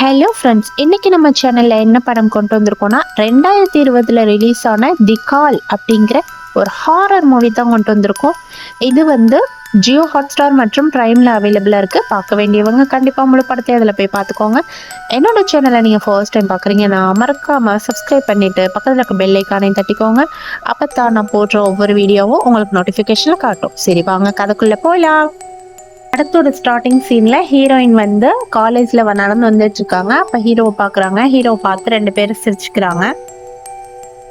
Hello friends, இன்னைக்கு நம்ம சேனலில் என்ன படம் கொண்டு வந்திருக்கோம்னா 2020 ரிலீஸ் ஆன தி கால் அப்படிங்கிற ஒரு ஹாரர் மூவி தான் கொண்டு வந்திருக்கோம். இது வந்து ஜியோ ஹாட்ஸ்டார் மற்றும் ப்ரைமில் அவைலபிளாக இருக்குது. பார்க்க வேண்டியவங்க கண்டிப்பாக முழு படத்தை அதில் போய் பார்த்துக்கோங்க. என்னோட சேனலை நீங்கள் ஃபர்ஸ்ட் டைம் பார்க்குறீங்கன்னா மறக்காமல் சப்ஸ்கிரைப் பண்ணிவிட்டு பக்கத்தில் இருக்க பெல் ஐக்கானையும் தட்டிக்கோங்க. அப்போ தான் நான் போடுற ஒவ்வொரு வீடியோவும் உங்களுக்கு நோட்டிஃபிகேஷனில் காட்டும். சரி, வாங்க கதைக்குள்ளே போகலாம். படத்தோட ஸ்டார்டிங் சீன்ல ஹீரோயின் வந்து காலேஜ்ல நடந்து வந்துட்டு இருக்காங்க. அப்ப ஹீரோவை பாக்குறாங்க. ஹீரோவை பார்த்து ரெண்டு பேரும் சிரிச்சுக்கிறாங்க.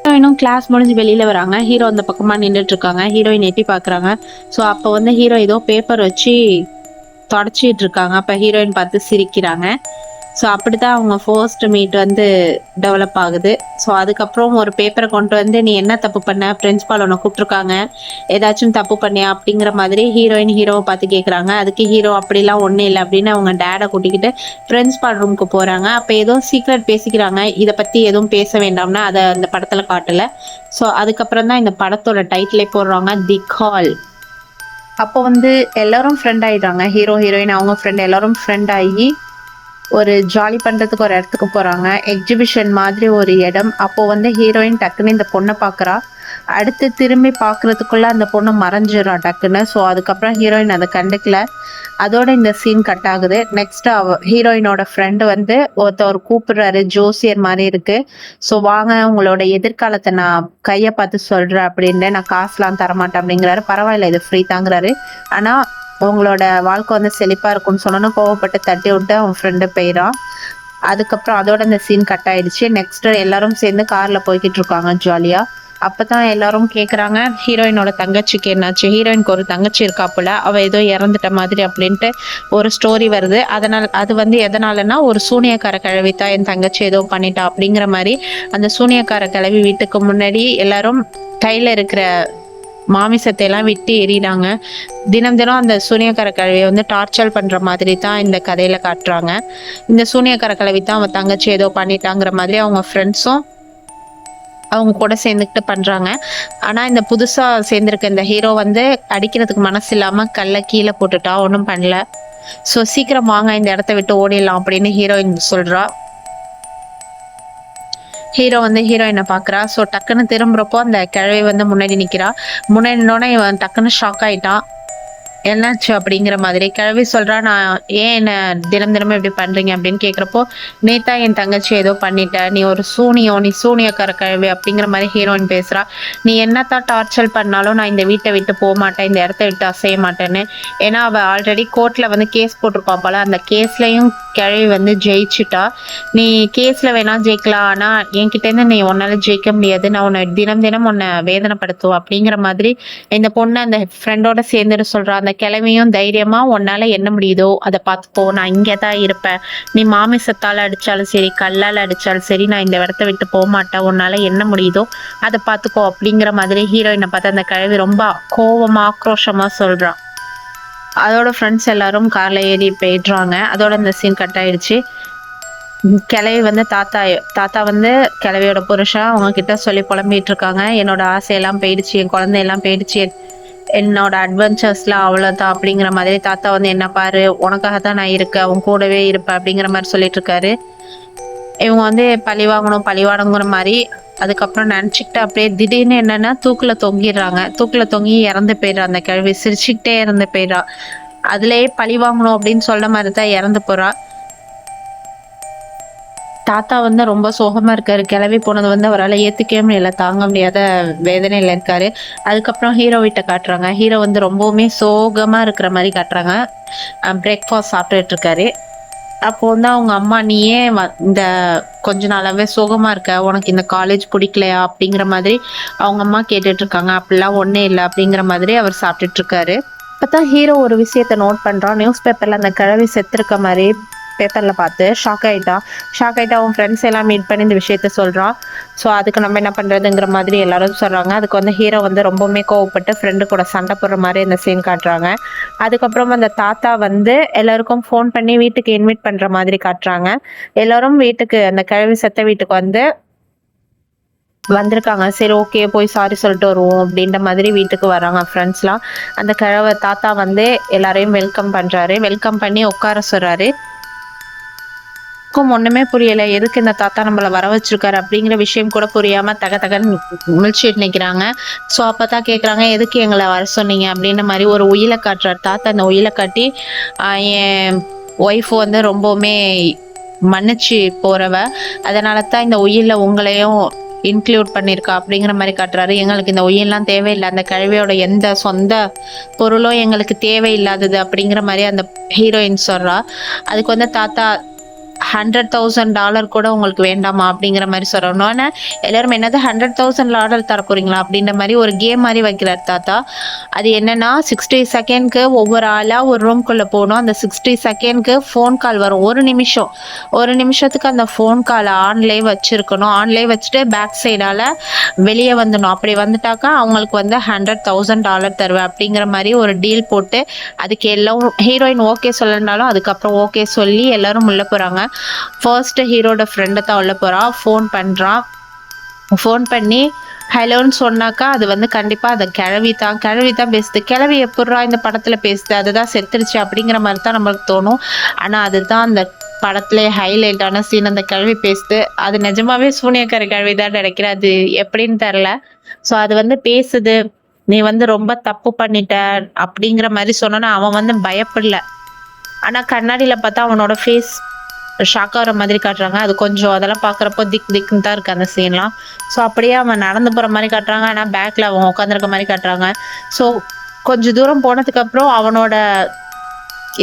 ஹீரோயினும் கிளாஸ் முடிஞ்சு வெளியில வராங்க. ஹீரோ அந்த பக்கமா நின்றுட்டு இருக்காங்க. ஹீரோயின் எட்டி பாக்குறாங்க. ஸோ அப்போ வந்து ஹீரோ ஏதோ பேப்பர் வச்சு தொடச்சிட்டு இருக்காங்க. அப்ப ஹீரோயின் பார்த்து சிரிக்கிறாங்க. ஸோ அப்படித்தான் அவங்க ஃபர்ஸ்ட் மீட் வந்து டெவலப் ஆகுது. ஸோ அதுக்கப்புறம் ஒரு பேப்பரை கொண்டு வந்து நீ என்ன தப்பு பண்ண, பிரின்ஸ்பால் உன்னை கூப்பிட்ருக்காங்க, ஏதாச்சும் தப்பு பண்ணியா அப்படிங்கிற மாதிரி ஹீரோயின் ஹீரோவை பார்த்து கேட்குறாங்க. அதுக்கு ஹீரோ அப்படிலாம் ஒன்றும் இல்லை அப்படின்னு அவங்க டேடை கூட்டிக்கிட்டு பிரின்ஸ்பால் ரூமுக்கு போகிறாங்க. அப்போ ஏதோ சீக்ரெட் பேசிக்கிறாங்க. இதை பற்றி எதுவும் பேச வேண்டாம்னா அதை அந்த படத்தில் காட்டலை. ஸோ அதுக்கப்புறம் தான் இந்த படத்தோட டைட்டிலே போடுறாங்க, தி கால். அப்போ வந்து எல்லாரும் ஃப்ரெண்ட் ஆகிடுறாங்க. ஹீரோ ஹீரோயின் அவங்க ஃப்ரெண்ட் எல்லாரும் ஃப்ரெண்ட் ஆகி ஒரு ஜாலி பண்ணுறதுக்கு ஒரு இடத்துக்கு போகிறாங்க. எக்ஸிபிஷன் மாதிரி ஒரு இடம். அப்போது வந்து ஹீரோயின் டக்குன்னு இந்த பொண்ணை பார்க்குறா. அடுத்து திரும்பி பார்க்குறதுக்குள்ளே அந்த பொண்ணு மறைஞ்சிடறா டக்குன்னு. ஸோ அதுக்கப்புறம் ஹீரோயின் அதை கண்டுக்கல. அதோட இந்த சீன் கட் ஆகுது. நெக்ஸ்ட் ஹீரோயினோட ஃப்ரெண்டு வந்து ஒருத்தவர் கூப்பிடுறாரு, ஜோசியர் மாதிரி இருக்கு. ஸோ வாங்க உங்களோட எதிர்காலத்தை நான் கையை பார்த்து சொல்கிறேன் அப்படின்னு, நான் காசுலாம் தரமாட்டேன் அப்படிங்கிறாரு. பரவாயில்ல இது ஃப்ரீ தாங்கிறாரு. ஆனால் உங்களோட வாழ்க்கை வந்து செழிப்பாக இருக்கும்னு சொன்னோன்னு கோவப்பட்டு தட்டி விட்டு அவன் ஃப்ரெண்டு போயிடான். அதுக்கப்புறம் அதோட இந்த சீன் கட் ஆயிடுச்சு. நெக்ஸ்ட் எல்லாரும் சேர்ந்து காரில் போய்கிட்டு இருக்காங்க ஜாலியாக. அப்போ தான் எல்லாரும் கேட்குறாங்க ஹீரோயினோட தங்கச்சிக்கு என்னாச்சு. ஹீரோயினுக்கு ஒரு தங்கச்சி இருக்காப்புல, அவள் ஏதோ இறந்துட்ட மாதிரி அப்படின்ட்டு ஒரு ஸ்டோரி வருது. அதனால் அது வந்து எதனாலன்னா ஒரு சூனியக்கார கிழவி தான் என் தங்கச்சி ஏதோ பண்ணிட்டா அப்படிங்கிற மாதிரி அந்த சூனியக்கார கிழவி வீட்டுக்கு முன்னாடி எல்லாரும் கையில் இருக்கிற மாமிசத்தை எல்லாம் விட்டு எறிகிறாங்க. தினம் தினம் அந்த சூனியக்கார கிழவியை வந்து டார்ச்சர் பண்ணுற மாதிரி தான் இந்த கதையில் காட்டுறாங்க. இந்த சூனியக்கார கிழவி தான் அவன் தங்கச்சி ஏதோ பண்ணிட்டாங்கிற மாதிரி அவங்க ஃப்ரெண்ட்ஸும் அவங்க கூட சேர்ந்துக்கிட்டு பண்ணுறாங்க. ஆனால் இந்த புதுசாக சேர்ந்துருக்க இந்த ஹீரோ வந்து அடிக்கிறதுக்கு மனசு இல்லாமல் கல்லை கீழே போட்டுட்டா, ஒன்றும் பண்ணல. ஸோ சீக்கிரம் வாங்க இந்த இடத்த விட்டு ஓடிடலாம் அப்படின்னு ஹீரோயின் சொல்கிறா. ஹீரோ வந்து ஹீரோயினை பார்க்குறா. ஸோ டக்குன்னு திரும்புறப்போ அந்த கிழவி வந்து முன்னாடி நிற்கிறா. முன்னாடி நின்னோடனே இவன் டக்குன்னு ஷாக் ஆகிட்டான். என்னாச்சு அப்படிங்கிற மாதிரி. கிழவி சொல்கிறா, நான் ஏன் என்ன தினம் தினமும் இப்படி பண்ணுறீங்க அப்படின்னு கேட்குறப்போ, நேத்தா என் தங்கச்சி ஏதோ பண்ணிட்ட, நீ ஒரு நீ சூனியக்கார கிழவி அப்படிங்கிற மாதிரி ஹீரோயின் பேசுகிறா. நீ என்னத்தான் டார்ச்சர் பண்ணாலும் நான் இந்த வீட்டை விட்டு போக மாட்டேன், இந்த இடத்த விட்டு அசைய மாட்டேன்னு. ஏன்னா அவள் ஆல்ரெடி கோர்ட்டில் வந்து கேஸ் போட்டிருப்பான் போல. அந்த கேஸ்லையும் கிழவி வந்து ஜெயிச்சுட்டா. நீ கேஸில் வேணா ஜெயிக்கலாம், ஆனால் என்கிட்டேருந்து நீ உன்னால் ஜெயிக்க முடியாது, நான் உன்னை தினம் தினம் உன்னை வேதனைப்படுத்துவோம் அப்படிங்கிற மாதிரி இந்த பொண்ணு அந்த ஃப்ரெண்டோட சேர்ந்துட்டு சொல்கிறா. அந்த கிழமையும் தைரியமா உன்னால என்ன முடியுதோ அதை பார்த்துப்போ, நான் இங்கே தான் இருப்பேன், நீ மாமிசத்தால் அடித்தாலும் சரி கல்லால் அடித்தாலும் சரி நான் இந்த இடத்த விட்டு போக மாட்டேன், உன்னால என்ன முடியுதோ அதை பார்த்துக்கோ அப்படிங்கிற மாதிரி ஹீரோயினை பார்த்து அந்த கிழவி ரொம்ப கோவமா ஆக்ரோஷமாக சொல்கிறான். அதோட ஃப்ரெண்ட்ஸ் எல்லாரும் காரில் ஏறி போயிடுறாங்க. அதோட இந்த சீன் கட் ஆயிடுச்சு. கிழவி வந்து தாத்தா வந்து கிழவியோட புருஷன் அவங்க கிட்ட சொல்லி புலம்பிட்டு இருக்காங்க, என்னோட ஆசையெல்லாம் போயிடுச்சு, என் குழந்தையெல்லாம் போயிடுச்சு, என்னோட அட்வென்ச்சர்ஸ்லாம் அவ்வளோதான் அப்படிங்கிற மாதிரி. தாத்தா வந்து என்ன பாரு, உனக்காக தான் நான் இருக்கேன், அவன் கூடவே இருப்பேன் அப்படிங்கிற மாதிரி சொல்லிட்டு இருக்காரு. இவங்க வந்து பழிவாடங்கிற மாதிரி அதுக்கப்புறம் நினச்சிக்கிட்டு அப்படியே திடீர்னு என்னன்னா தூக்கில் தொங்கிடுறாங்க. தூக்கில் தொங்கி இறந்து போயிடுறா. அந்த கிழவி சிரிச்சுக்கிட்டே இறந்து போயிடுறா. அதுலேயே பழி வாங்கணும் அப்படின்னு சொல்ல மாதிரி தான் இறந்து போறா. தாத்தா வந்து ரொம்ப சோகமா இருக்காரு. கிளம்பி போனது வந்து அவரால் ஏத்துக்கவே முடியல, தாங்க முடியாத வேதனையில இருக்காரு. அதுக்கப்புறம் ஹீரோ வீட்டை காட்டுறாங்க. ஹீரோ வந்து ரொம்பவுமே சோகமா இருக்கிற மாதிரி காட்டுறாங்க. பிரேக்ஃபாஸ்ட் சாப்பிட்டுட்டு இருக்காரு. அப்போ வந்து அவங்க அம்மா, நீ ஏன் இந்த கொஞ்ச நாளாவே சோகமா இருக்க, உனக்கு இந்த காலேஜ் பிடிக்கலையா அப்படிங்கிற மாதிரி அவங்க அம்மா கேட்டுட்டு இருக்காங்க. அப்படிலாம் ஒன்றும் இல்லை அப்படிங்கிற மாதிரி அவர் சாப்பிட்டுட்டு இருக்காரு. அப்பதான் ஹீரோ ஒரு விஷயத்த நோட் பண்றான். நியூஸ் பேப்பர்ல அந்த கிழவி செத்துருக்க மாதிரி பேப்பரில் பார்த்து ஷாக் ஆகிட்டா அவன் ஃப்ரெண்ட்ஸ் எல்லாம் மீட் பண்ணி இந்த விஷயத்த சொல்கிறான். ஸோ அதுக்கு நம்ம என்ன பண்ணுறதுங்கிற மாதிரி எல்லாரும் சொல்கிறாங்க. அதுக்கு வந்து ஹீரோ வந்து ரொம்பவுமே கோவப்பட்டு ஃப்ரெண்டு கூட சண்டை போடுற மாதிரி இந்த சீன் காட்டுறாங்க. அதுக்கப்புறம் அந்த தாத்தா வந்து எல்லாருக்கும் ஃபோன் பண்ணி வீட்டுக்கு இன்வைட் பண்ணுற மாதிரி காட்டுறாங்க. எல்லாரும் வீட்டுக்கு அந்த கிழவி செத்த வீட்டுக்கு வந்து வந்திருக்காங்க. சரி ஓகே போய் சாரி சொல்லிட்டு வருவோம் அப்படின்ற மாதிரி வீட்டுக்கு வராங்க ஃப்ரெண்ட்ஸ்லாம். அந்த தாத்தா வந்து எல்லாரையும் வெல்கம் பண்ணுறாரு. வெல்கம் பண்ணி உட்கார சொல்கிறாரு. எனக்கும் ஒண்ணுமே புரியல. எதுக்கு இந்த தாத்தா நம்மள வர வச்சிருக்காரு அப்படிங்கிற விஷயம் கூட புரியாம தக தகன்னு முழிச்சுட்டு நிக்கிறாங்க. ஸோ அப்பதான் கேட்குறாங்க, எதுக்கு எங்கள வர சொன்னீங்க அப்படின்ற மாரி ஒரு உயில காட்டுறாரு தாத்தா. அந்த உயில காட்டி, என் ஒய்ஃப் வந்து ரொம்பவுமே மன்னிச்சு போறவ. அதனால தான் இந்த உயில்ல உங்களையும் இன்க்ளூட் பண்ணியிருக்கா அப்படிங்கிற மாரி காட்டுறாரு. எங்களுக்கு இந்த உயில்லாம் தேவையில்ல. அந்த கிழவியோட எந்த சொந்த பொருளும் எங்களுக்கு தேவையில்லாதது அப்படிங்கிற மாரி அந்த ஹீரோயின் சொல்றா. அதுக்கு வந்து தாத்தா $100,000 கூட உங்களுக்கு வேண்டாமா அப்படிங்கிற மாதிரி சொல்றோம். எல்லாரும் என்னது $100,000 தர போறீங்களா அப்படின்ற மாதிரி ஒரு கேம் மாதிரி வைக்கிறார் தாத்தா. அது என்னன்னா 60 செகண்ட்க்கு ஒவ்வொரு ஆளா ஒரு ரூம்குள்ள போகணும். அந்த 60 செகண்ட்க்கு ஃபோன் கால் வரும். ஒரு நிமிஷத்துக்கு அந்த ஃபோன் கால் ஆன்லேயே வச்சிருக்கணும். ஆன்லேயே வச்சுட்டு பேக் சைடால வெளியே வந்துடணும். அப்படி வந்துட்டாக்கா அவங்களுக்கு வந்து $100,000 தருவேன் அப்படிங்கிற மாதிரி ஒரு டீல் போட்டு, அதுக்கு எல்லாம் ஹீரோயின் ஓகே சொல்லனாலும் அதுக்கப்புறம் ஓகே சொல்லி எல்லாரும் உள்ள போறாங்க. ஃபர்ஸ்ட் ஹீரோட ஃப்ரெண்டு தான் உள்ள போறா. ஃபோன் பண்றான். ஃபோன் பண்ணி ஹலோன்னு சொன்னாக்கா அது வந்து கண்டிப்பா அந்த கிழவி தான் பேசுது. கிழவி எப்புட்றா இந்த படத்துல பேசுது, அதுதான் செத்துருச்சு அப்படிங்கிற மாதிரி தான் நம்மளுக்கு தோணும். ஆனா அதுதான் அந்த படத்துல ஹைலைட்டான சீன். அந்த கிழவி பேசுது. அது நிஜமாவே சூனியக்கார கிழவி தான் நினைக்கிறேன். அது எப்படின்னு தெரியல. ஸோ அது வந்து பேசுது, நீ வந்து ரொம்ப தப்பு பண்ணிட்ட அப்படிங்கிற மாதிரி சொன்னோன்னா அவன் வந்து பயப்படல. ஆனா கண்ணாடியில பார்த்தா அவனோட ஃபேஸ் ஷாக் ஆகிற மாதிரி காட்டுறாங்க. அது கொஞ்சம் அதெல்லாம் பார்க்குறப்போ திக்குன்னு தான் இருக்கு அந்த சீன்லாம். ஸோ அப்படியே அவன் நடந்து போகிற மாதிரி காட்டுறாங்க. ஆனால் பேக்கில் அவன் உட்காந்துருக்க மாதிரி காட்டுறாங்க. ஸோ கொஞ்சம் தூரம் போனதுக்கப்புறம் அவனோட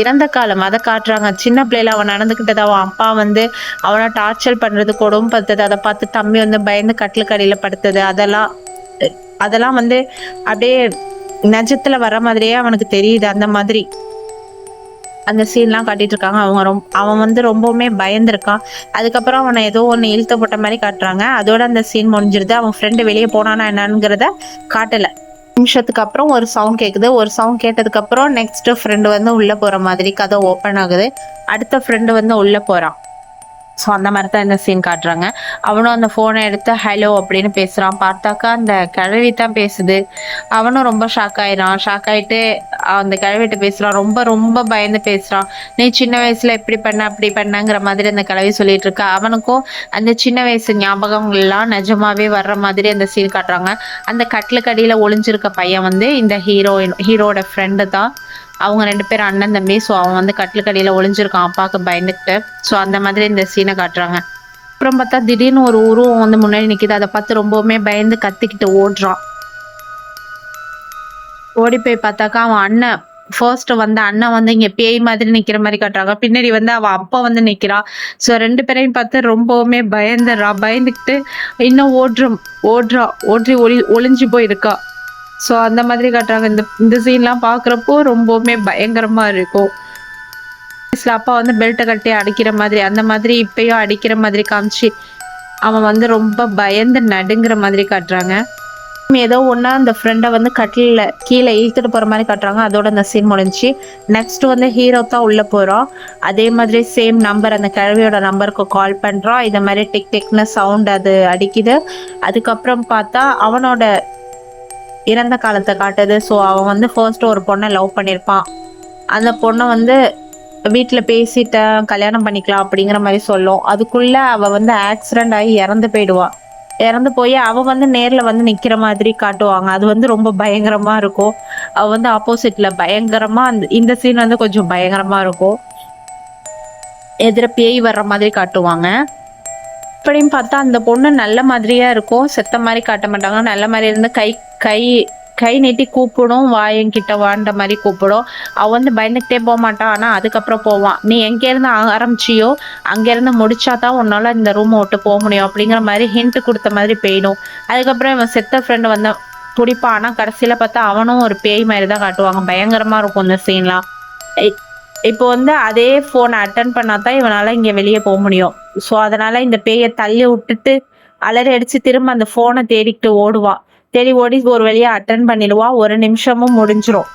இறந்த காலம் அதை காட்டுறாங்க. சின்ன பிள்ளையில அவன் நடந்துக்கிட்டது, அவன் அப்பா வந்து அவனை டார்ச்சர் பண்ணுறது, கொடுமை படுத்தது, அதை பார்த்து தம்பி வந்து பயந்து கட்டிலுக்கடியில் படுத்தது, அதெல்லாம் வந்து அப்படியே நிஜத்துல வர மாதிரியே அவனுக்கு தெரியுது. அந்த மாதிரி அந்த சீன்லாம் காட்டிட்டு இருக்காங்க. அவன் வந்து ரொம்பவுமே பயந்துருக்கான். அதுக்கப்புறம் அவனை ஏதோ ஒன்று இழுத்த போட்ட மாதிரி காட்டுறாங்க. அதோட அந்த சீன் முடிஞ்சிருது. அவன் ஃப்ரெண்டு வெளியே போனானா என்னங்கிறத காட்டல. நிமிஷத்துக்கு அப்புறம் ஒரு சவுண்ட் கேட்குது. ஒரு சவுண்ட் கேட்டதுக்கு அப்புறம் நெக்ஸ்ட் ஃப்ரெண்டு வந்து உள்ள போற மாதிரி கதை ஓப்பன் ஆகுது. அடுத்த ஃப்ரெண்டு வந்து உள்ள போறான். ஸோ அந்த மாதிரி தான் இந்த சீன் காட்டுறாங்க. அவனும் அந்த ஃபோனை எடுத்து ஹலோ அப்படின்னு பேசுகிறான். பார்த்தாக்கா அந்த கிழவி தான் பேசுது. அவனும் ரொம்ப ஷாக் ஆகிட்டு அந்த கிழவிட்ட பேசுகிறான். ரொம்ப ரொம்ப பயந்து பேசுகிறான். நீ சின்ன வயசில் இப்படி பண்ண அப்படி பண்ணங்கிற மாதிரி அந்த கிழவி சொல்லிட்டு இருக்கா. அவனுக்கும் அந்த சின்ன வயசு ஞாபகங்கள்லாம் நிஜமாவே வர்ற மாதிரி அந்த சீன் காட்டுறாங்க. அந்த கட்டிலுக்கடியில் ஒளிஞ்சிருக்க பையன் வந்து இந்த ஹீரோட ஃப்ரெண்டு தான். அவங்க 2 பேரும் அண்ணன் தம்பி. ஸோ அவன் வந்து கட்டிலுக்கடியில் ஒளிஞ்சிருக்கான் அப்பாவுக்கு பயந்துக்கிட்டு. ஸோ அந்த மாதிரி இந்த சீனை காட்டுறாங்க. அப்புறம் பார்த்தா திடீர்னு ஒரு உருவம் வந்து முன்னாடி நிற்கிது. அதை பார்த்து ரொம்பவுமே பயந்து கத்திக்கிட்டு ஓடுறான். ஓடி போய் பார்த்தாக்கா அவன் அண்ணன் ஃபர்ஸ்ட் வந்து அண்ணன் வந்து இங்க பேய் மாதிரி நிக்கிற மாதிரி காட்டுறாங்க. பின்னாடி வந்து அவன் அப்பா வந்து நிக்கிறான். ஸோ 2 பேரையும் பார்த்து ரொம்பவுமே பயந்துக்கிட்டு இன்னும் ஓடி ஒளிஞ்சு போயிருக்கா. ஸோ அந்த மாதிரி காட்டுறாங்க. இந்த சீன்லாம் பார்க்குறப்போ ரொம்பவுமே பயங்கரமா இருக்கும். அப்பா வந்து பெல்ட்டை கட்டி அடிக்கிற மாதிரி, அந்த மாதிரி இப்பயும் அடிக்கிற மாதிரி காமிச்சு அவன் வந்து ரொம்ப பயந்து நடுங்கிற மாதிரி காட்டுறாங்க. ஏதோ ஒன்றா அந்த ஃப்ரெண்டை வந்து கட்டில கீழே இழுத்துட்டு போகிற மாதிரி காட்டுறாங்க. அதோட அந்த சீன் முடிஞ்சு நெக்ஸ்ட் வந்து ஹீரோ தான் உள்ளே போகிறான். அதே மாதிரி சேம் நம்பர், அந்த கிழவியோட நம்பருக்கு கால் பண்ணுறான். இதை மாதிரி டிக் டிக்னு சவுண்ட் அது அடிக்குது. அதுக்கப்புறம் பார்த்தா அவனோட இறந்த காலத்தை காட்டுது. ஸோ அவன் வந்து ஃபர்ஸ்ட் ஒரு பொண்ணை லவ் பண்ணியிருப்பான். அந்த பொண்ணை வந்து வீட்டில் பேசிட்டேன் கல்யாணம் பண்ணிக்கலாம் அப்படிங்கிற மாதிரி சொல்லும். அதுக்குள்ள அவள் வந்து ஆக்சிடென்ட் ஆகி இறந்து போய் அவள் வந்து நேரில் வந்து நிற்கிற மாதிரி காட்டுவாங்க. அது வந்து ரொம்ப பயங்கரமாக இருக்கும். அவள் வந்து ஆப்போசிட்ல பயங்கரமாக இந்த சீன் வந்து கொஞ்சம் பயங்கரமாக இருக்கும். எதிர பேய் வர்ற மாதிரி காட்டுவாங்க. அப்படின்னு பார்த்தா அந்த பொண்ணு நல்ல மாதிரியா இருக்கும். செத்த மாதிரி காட்ட மாட்டாங்க. நல்ல மாதிரி இருந்து கை நீட்டி கூப்பிடும். வாயங்கிட்ட வாண்ட மாதிரி கூப்பிடும். அவன் வந்து பயந்துக்கிட்டே போக மாட்டான். ஆனால் அதுக்கப்புறம் போவான். நீ எங்கேருந்து ஆரம்பிச்சியோ அங்கேருந்து முடிச்சாதான் உன்னால இந்த ரூமை விட்டு போக முடியும் அப்படிங்கிற மாதிரி ஹிண்ட் கொடுத்த மாதிரி போயிடும். அதுக்கப்புறம் இவன் செத்த ஃப்ரெண்டு வந்து பிடிப்பான். ஆனால் கடைசியில் பார்த்தா அவனும் ஒரு பேய் மாதிரி தான் காட்டுவாங்க. பயங்கரமாக இருக்கும் இந்த சீன்லாம். இப்போ வந்து அதே ஃபோனை அட்டன் பண்ணாதான் இவனால இங்கே வெளியே போக முடியும். ஸோ அதனால இந்த பேயை தள்ளி விட்டுட்டு அலறி அடிச்சு திரும்ப அந்த ஃபோனை தேடிக்கிட்டு ஓடுவான். தேடி ஓடி ஒரு வழியா அட்டன் பண்ணிடுவான். 1 நிமிஷமும் முடிஞ்சிரும்.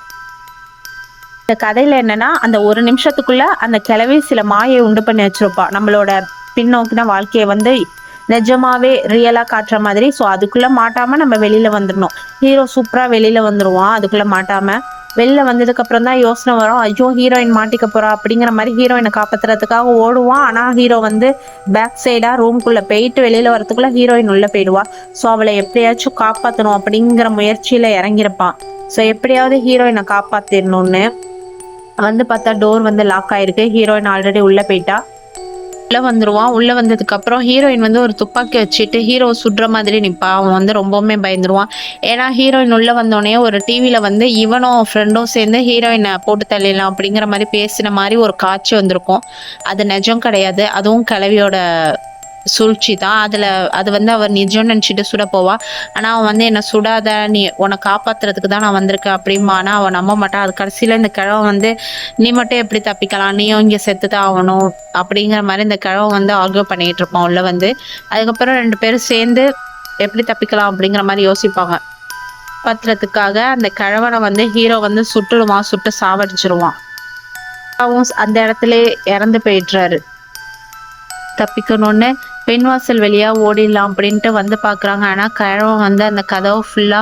இந்த கதையில என்னன்னா அந்த 1 நிமிஷத்துக்குள்ள அந்த கிழவி சில மாயை உண்டு பண்ணி வச்சிருப்பா. நம்மளோட பின்னோக்கின வாழ்க்கையை வந்து நிஜமாவே ரியலா காட்டுற மாதிரி. ஸோ அதுக்குள்ள மாட்டாம நம்ம வெளியில வந்துடணும். ஹீரோ சூப்பரா வெளியில வந்துருவான் அதுக்குள்ள மாட்டாம. வெளில வந்ததுக்கப்புறம் தான் யோசனை வரும், ஐயோ ஹீரோயின் மாட்டிக்க போறா அப்படிங்கிற மாதிரி ஹீரோயினை காப்பாத்துறதுக்காக ஓடுவான். ஆனால் ஹீரோ வந்து பேக் சைடாக ரூம்குள்ளே போயிட்டு வெளியில் வரத்துக்குள்ளே ஹீரோயின் உள்ளே போயிடுவா. ஸோ அவளை எப்படியாச்சும் காப்பாற்றணும் அப்படிங்கிற முயற்சியில் இறங்கியிருப்பான். ஸோ எப்படியாவது ஹீரோயினை காப்பாற்றிடணும்னு வந்து பார்த்தா டோர் வந்து லாக் ஆயிருக்கு. ஹீரோயின் ஆல்ரெடி உள்ளே போயிட்டா. உள்ள வந்துருவான். உள்ள வந்ததுக்கு அப்புறம் ஹீரோயின் வந்து ஒரு துப்பாக்கி வச்சுட்டு ஹீரோ சுடுற மாதிரி நிப்பா. அவன் வந்து ரொம்பவுமே பயந்துருவான். ஏன்னா ஹீரோயின் உள்ள வந்தோடனே ஒரு டிவில வந்து இவனும் ஃப்ரெண்டும் சேர்ந்து ஹீரோயினை போட்டு தள்ளிடலாம் அப்படிங்கிற மாதிரி பேசின மாதிரி ஒரு காட்சி வந்திருக்கும். அது நிஜம் கிடையாது. அதுவும் கிழவியோட சூழ்ச்சி தான். அது வந்து அவர் நிஜம் நினைச்சிட்டு சுட போவா. ஆனா அவன் வந்து என்ன சுடாத, நீ உன்னை காப்பாத்துறதுக்கு தான் நான் வந்திருக்கேன் அப்படிமா. ஆனா அவன் நம்ப மாட்டான். அது கடைசியில இந்த கிழவன் வந்து நீ மட்டும் எப்படி தப்பிக்கலாம், நீயும் இங்க செத்துதான் ஆகணும் அப்படிங்கிற மாதிரி இந்த கிழவன் வந்து ஆர்கியூ பண்ணிட்டு இருப்பான் உள்ள வந்து. அதுக்கப்புறம் 2 பேரும் சேர்ந்து எப்படி தப்பிக்கலாம் அப்படிங்கிற மாதிரி யோசிப்பாங்க. காப்பாத்துறதுக்காக அந்த கிழவனை வந்து ஹீரோ வந்து சுட்டுடுவான், சுட்டு சாவடிச்சிருவான். அந்த இடத்துல இறந்து போயிடுறாரு. தப்பிக்கணும்னு பெண்வாசல் வழியா ஓடிடலாம் அப்படின்ட்டு வந்து பாக்குறாங்க. ஆனா கிழவன் வந்து அந்த கதவை ஃபுல்லா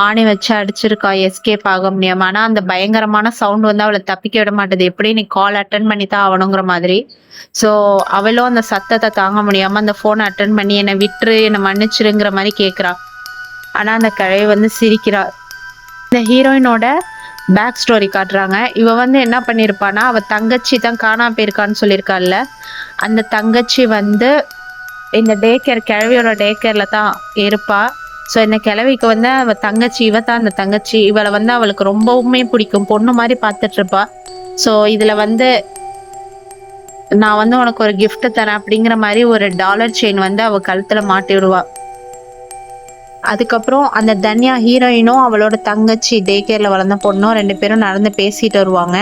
ஆணி வச்சு அடிச்சிருக்கா எஸ்கேப் ஆக முடியாம. ஆனா அந்த பயங்கரமான சவுண்ட் வந்து அவளை தப்பிக்க விட மாட்டேது. எப்படி நீ கால் அட்டன் பண்ணி தான் ஆகணுங்கிற மாதிரி. ஸோ அவளும் அந்த சத்தத்தை தாங்க முடியாம அந்த போனை அட்டன் பண்ணி என்னை விட்டுரு, என்னை மன்னிச்சிருங்கிற மாதிரி கேட்குறா. ஆனா அந்த கிழவி வந்து சிரிக்கிறா. இந்த ஹீரோயினோட பேக் ஸ்டோரி காட்டுறாங்க. இவ வந்து என்ன பண்ணியிருப்பானா, அவ தங்கச்சி தான் காணாம போயிருக்கான்னு சொல்லியிருக்காள்ல, அந்த தங்கச்சி வந்து இந்த டே கேர் கிழவியோட டே கேர்ல தான் இருப்பா. ஸோ இந்த கிழவிக்கு வந்து அவ தங்கச்சி, இவ தான் அந்த தங்கச்சி. இவளை வந்து அவளுக்கு ரொம்பவுமே பிடிக்கும், பொண்ணு மாதிரி பார்த்துட்டு இருப்பா. ஸோ இதுல வந்து நான் வந்து உனக்கு ஒரு கிஃப்ட் தரேன் அப்படிங்கிற மாதிரி ஒரு டாலர் செயின் வந்து அவ கழுத்துல மாட்டி விடுவா. அதுக்கப்புறம் அந்த தன்யா ஹீரோயினும் அவளோட தங்கச்சி டே கேர்ல வளர்ந்த பொண்ணும் 2 பேரும் நடந்து பேசிட்டு வருவாங்க.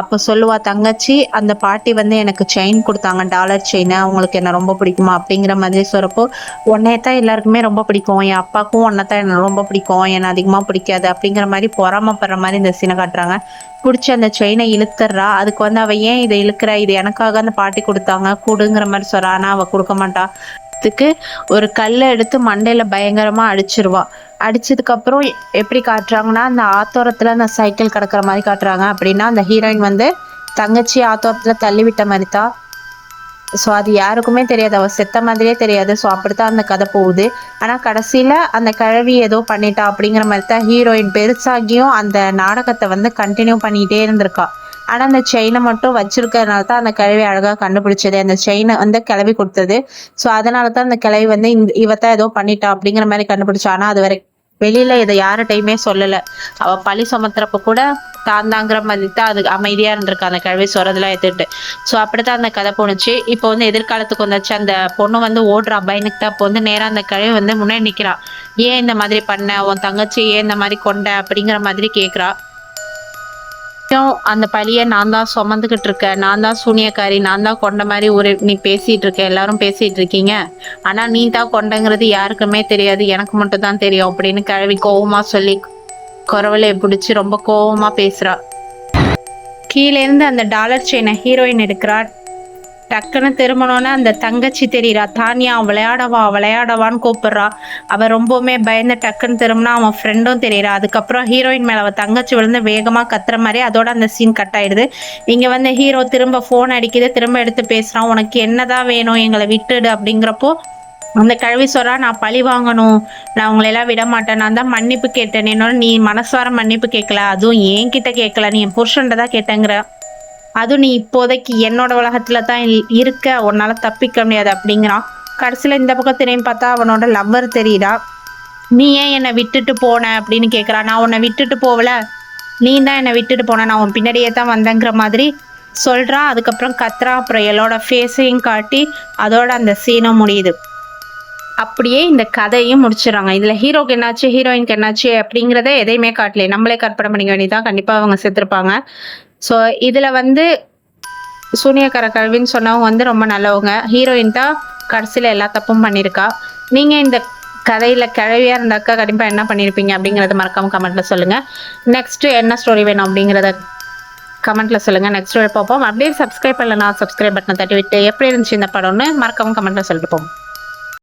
அப்போ சொல்லுவா தங்கச்சி, அந்த பாட்டி வந்து எனக்கு செயின் கொடுத்தாங்க, டாலர் செயின், அவங்களுக்கு என்ன ரொம்ப பிடிக்குமா அப்படிங்கிற மாதிரி சொல்றப்போ, உன்னைய தான் எல்லாருக்குமே ரொம்ப பிடிக்கும், என் அப்பாவுக்கும் உன்னை தான் என்ன ரொம்ப பிடிக்கும், என்னை அதிகமாக பிடிக்காது அப்படிங்கிற மாதிரி பொறாமப்படுற மாதிரி இந்த சீனை காட்டுறாங்க. பிடிச்சி அந்த செயினை இழுத்துறா. அதுக்கு வந்து அவ ஏன் இதை இழுக்கிற, இது எனக்காக அந்த பாட்டி கொடுத்தாங்க கொடுங்கிற மாதிரி சொல்றா. ஆனா அவ கொடுக்க மாட்டா. ஒரு கல்லை எடுத்து மண்டையில பயங்கரமா அடிச்சிருவா. அடிச்சதுக்கு அப்புறம் எப்படி காட்டுறாங்கன்னா, அந்த ஆத்தோரத்துல அந்த சைக்கிள் கிடக்குற மாதிரி காட்டுறாங்க. அப்படின்னா அந்த ஹீரோயின் வந்து தங்கச்சி ஆத்தோரத்துல தள்ளி விட்ட மாதிரி தான். ஸோ அது யாருக்குமே தெரியாது, அவ செத்த மாதிரியே தெரியாது. ஸோ அப்படித்தான் அந்த கதை போகுது. ஆனா கடைசியில அந்த கிழவி ஏதோ பண்ணிட்டா அப்படிங்கிற மாதிரி தான் ஹீரோயின் பெருசாகியும் அந்த நாடகத்தை வந்து கண்டினியூ பண்ணிட்டே இருந்திருக்கா. ஆனா அந்த செயினை மட்டும் வச்சிருக்கிறதுனால தான் அந்த கிழவி அழகா கண்டுபிடிச்சது. அந்த செயினை வந்து கிளவி கொடுத்தது. ஸோ அதனால தான் அந்த கிழவி வந்து இவத்தான் ஏதோ பண்ணிட்டா அப்படிங்கிற மாதிரி கண்டுபிடிச்சா. ஆனா அது வரை வெளியில இதை யார்கிட்டையுமே சொல்லல. அவ பழி சுமத்துறப்ப கூட தாந்தாங்கிற மாதிரி தான் அது அமைதியா இருந்திருக்கா அந்த கிழவி சொல்றதெல்லாம் எடுத்துட்டு. ஸோ அப்படித்தான் அந்த கதை போணுச்சு. இப்போ வந்து எதிர்காலத்துக்கு வந்தாச்சு. அந்த பொண்ணு வந்து ஓடுறா பயனுக்கு தான். இப்போ வந்து நேரா அந்த கிழவி வந்து முன்னாடி நிக்கிறான். ஏன் இந்த மாதிரி பண்ண, உன் தங்கச்சி ஏன் இந்த மாதிரி கொண்ட அப்படிங்கிற மாதிரி கேட்குறா. அந்த பழிய நான் தான் சுமந்துகிட்டு இருக்கேன், நான் தான் சூனியக்காரி, நான் தான் கொண்ட மாதிரி நீ பேசிட்டு இருக்க, எல்லாரும் பேசிட்டு இருக்கீங்க, ஆனா நீ தான் கொண்டங்கிறது யாருக்குமே தெரியாது, எனக்கு மட்டும் தான் தெரியும் அப்படின்னு கிழவி கோவமா சொல்லி குரவலையை பிடிச்சி ரொம்ப கோவமா பேசுறா. கீழே இருந்து அந்த டாலர் செயினை ஹீரோயின் எடுக்கிறா. டக்குன்னு திரும்பணும்னா அந்த தங்கச்சி தெரியுறா. தானியா விளையாடவான்னு கூப்பிடுறா. அவ ரொம்பவுமே பயந்து டக்குன்னு திரும்பினா அவன் ஃப்ரெண்டும் தெரியுறா. அதுக்கப்புறம் ஹீரோயின் மேல அவ தங்கச்சி விழுந்து வேகமா கத்துற மாதிரி அதோட அந்த சீன் கட் ஆயிடுது. இங்க வந்து ஹீரோ திரும்ப போன் அடிக்குது, திரும்ப எடுத்து பேசுறான். உனக்கு என்னதான் வேணும், எங்களை விட்டுடு அப்படிங்கிறப்போ அந்த கிழவி சொல்றா, நான் பழி வாங்கணும், நான் உங்களை எல்லாம் விட மாட்டேன், நான் தான் மன்னிப்பு கேட்டேன், என்னோட நீ மனசார மன்னிப்பு கேட்கல, அதுவும் என்கிட்ட கேட்கல, நீ என் புருஷன்ட்ட தான் கேட்டேங்கிற, அதுவும் நீ இப்போதைக்கு என்னோட உலகத்துல தான் இருக்க, உன்னால தப்பிக்க முடியாது அப்படிங்கிறான். கடைசியில இந்த பக்கம் திரும்பி பார்த்தா அவனோட லவ்வர் தெரியுதா. நீ ஏன் என்னை விட்டுட்டு போன அப்படின்னு கேட்குறான். நான் உன்னை விட்டுட்டு போகல, நீ தான் என்னை விட்டுட்டு போன, நான் உன் பின்னாடியே தான் வந்தேங்கிற மாதிரி சொல்றான். அதுக்கப்புறம் கத்துறான். அப்புறம் எல்லோட ஃபேஸையும் காட்டி அதோட அந்த சீனும் முடியுது. அப்படியே இந்த கதையும் முடிச்சிடறாங்க. இதுல ஹீரோக்கு என்னாச்சு, ஹீரோயினுக்கு என்னாச்சு அப்படிங்கிறத எதையுமே காட்டல, நம்மளே கற்பனை பண்ணிக்க வேண்டியதான். கண்டிப்பா அவங்க செத்துருப்பாங்க. ஸோ இதுல வந்து சூனியக்கார கல்வின்னு சொன்னவங்க வந்து ரொம்ப நல்லவங்க. ஹீரோயின் தான் கடைசியில எல்லா தப்பும் பண்ணியிருக்கா. நீங்க இந்த கதையில கிழவியா இருந்தாக்கா கண்டிப்பா என்ன பண்ணியிருப்பீங்க அப்படிங்கறத மறக்காம கமெண்ட்ல சொல்லுங்க. நெக்ஸ்ட் என்ன ஸ்டோரி வேணும் அப்படிங்கிறத கமெண்ட்ல சொல்லுங்க. நெக்ஸ்ட் ஸ்டோரி பார்ப்போம். அப்படியே சப்ஸ்கிரைப் பண்ணலன்னா சப்ஸ்கிரைப் பட்டனை தட்டி விட்டு எப்படி இருந்துச்சு இந்த படம்னு மறக்காம கமெண்ட்ல சொல்லிட்டு போவோம்.